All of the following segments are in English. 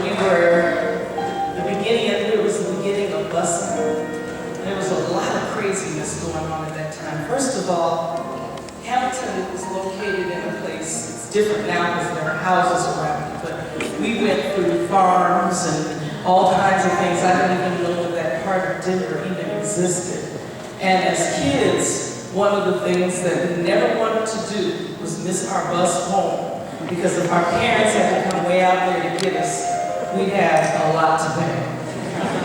we were, the beginning of it was the beginning of busing. There was a lot of craziness going on at that time. First of all, Hamilton was located in a place, it's different now because there are houses around it, but we went through farms and all kinds of things. I didn't even know that that part of Denver even existed. And as kids, one of the things that we never wanted to do was miss our bus home, because if our parents had to come way out there to get us, we'd have a lot to pay.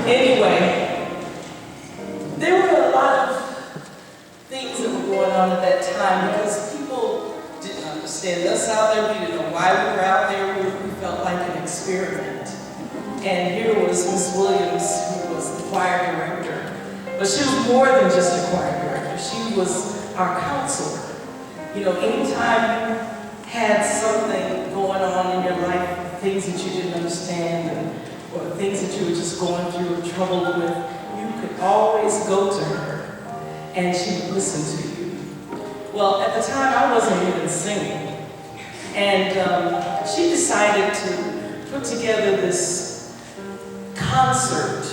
Anyway, there were a lot of things that were going on at that time because people didn't understand us out there. We didn't know why we were out there. We felt like an experiment. And here was Miss Williams, who was the choir director. But she was more than just a choir director. She was our counselor. You know, anytime you had something going on in your life, things that you didn't understand, or things that you were just going through or troubled with, you could always go to her, and she would listen to you. Well, at the time, I wasn't even singing, and she decided to put together this concert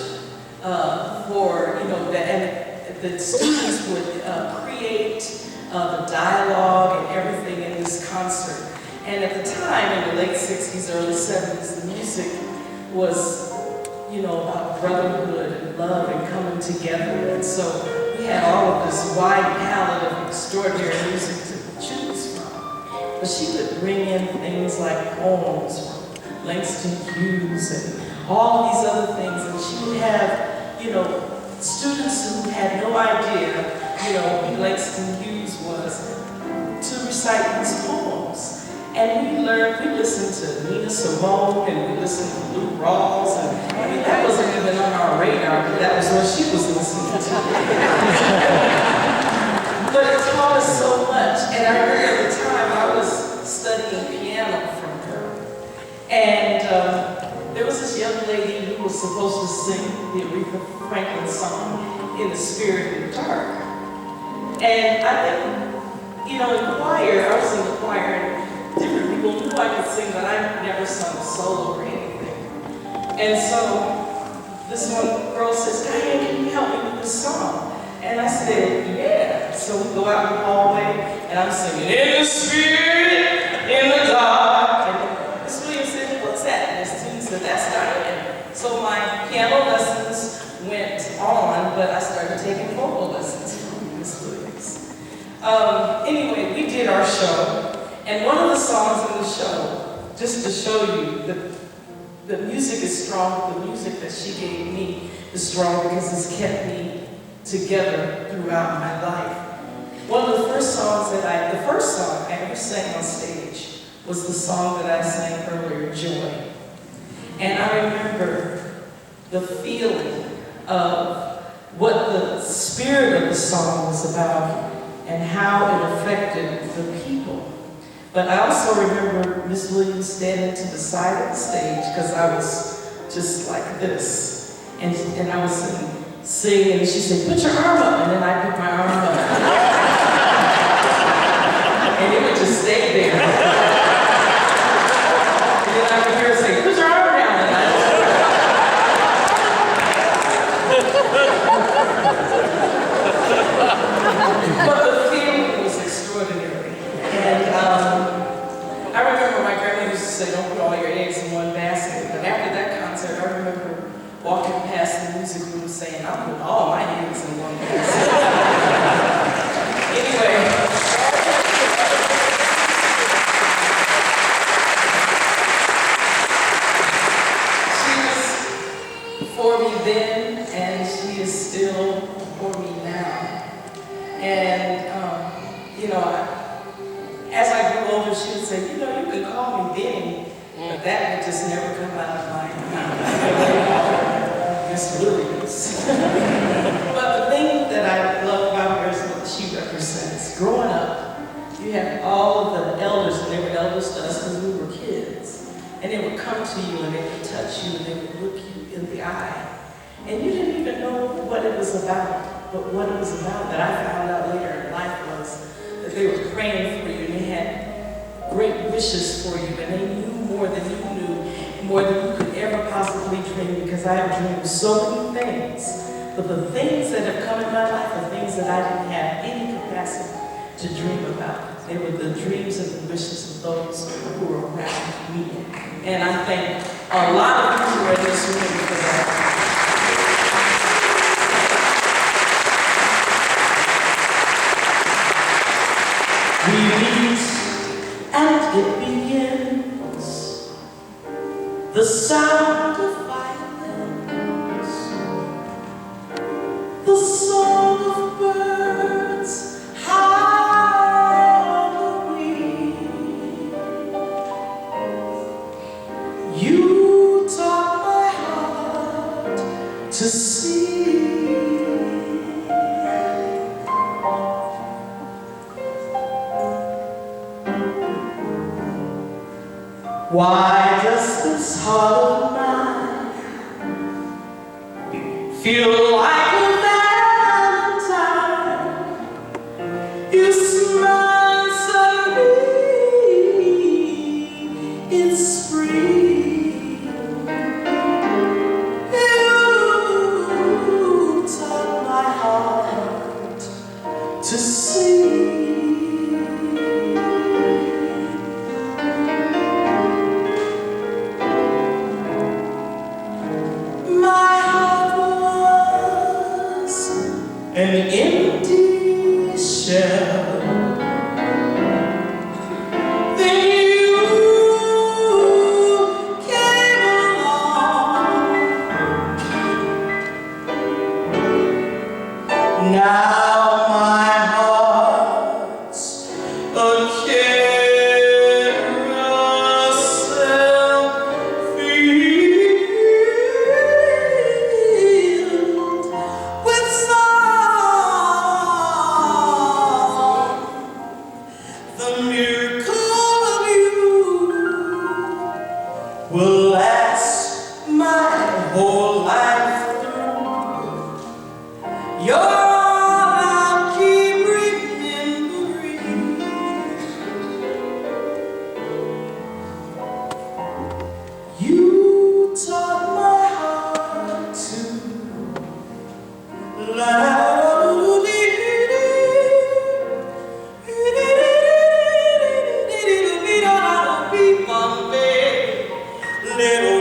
for, you know, and the students would create the dialogue and everything in this concert. And at the time, in the late 60s, early 70s, the music was, you know, about brotherhood and love and coming together. And so we had all of this wide palette of extraordinary music to choose from. But she would bring in things like poems from Langston Hughes and all of these other things. And she would have, you know, students who had no idea, you know, who Langston Hughes was, to recite these poems. And we listened to Nina Simone, and we listened to Lou Rawls, and I mean, that wasn't even on our radar, but that was what she was listening to. But it taught us so much, and I remember at the time I was studying piano from her. And there was this young lady who was supposed to sing the Aretha Franklin song, In the Spirit in the Dark. And I think, you know, in choir, I was in the choir, and different people knew I could sing, but I never sung solo or anything. And so this one girl says, "Dianne, can you help me with this song?" And I said, "Yeah." So we go out in the hallway, and I'm singing, "In the Spirit, in the dark." And Miss Williams said, "What's that?" And Miss Tina said, "That's Dianne." So my piano lessons went on, but I started taking vocal lessons from Miss Williams. Anyway, we did our show. And one of the songs in the show, just to show you that the music is strong, the music that she gave me is strong because it's kept me together throughout my life. One of the first songs the first song I ever sang on stage was the song that I sang earlier, Joy. And I remember the feeling of what the spirit of the song was about and how it affected the people. But I also remember Miss Williams standing to the side of the stage because I was just like this. And I was singing, and she said, "Put your arm up." And then I put my arm up. And it would just stay there. And then I could hear her say, "Put your arm down." And But the feeling was extraordinary. And I remember my grandma used to say, "Don't put all your eggs in one basket." But after that concert, I remember walking past the music room saying, "I'll put all my eggs in one basket." Anyway. She was for me then, and she is still for me now. And, you know, as I grew older, she would say, "You know, you can call me Bennie," but that would just never come out of my mouth. Miss Williams. But the thing that I love about her is what she represents. Growing up, you have all of the elders, and they were elders to us because we were kids. And they would come to you, and they would touch you, and they would look you in the eye. And you didn't even know what it was about. But what it was about that I found out later in life was that they were praying for you, and they had great wishes for you, and they knew more than you knew, more than you could ever everything because I have dreamed so many things. But the things that have come in my life are things that I didn't have any capacity to dream about. They were the dreams and the wishes of those who were around me. And I thank a lot of you who are in this room for that. We meet and it begins. The sound of violins, the song of birds high on the wing. You taught my heart to see. Why does this heart of mine feel like a valentine? You smile suddenly, it's spring. You taught my heart to see. An empty shell. Then you came along. Now my heart's a carousel filled with the miracle of you will last my whole life through. You're all I'll keep remembering. You taught my heart to love. Little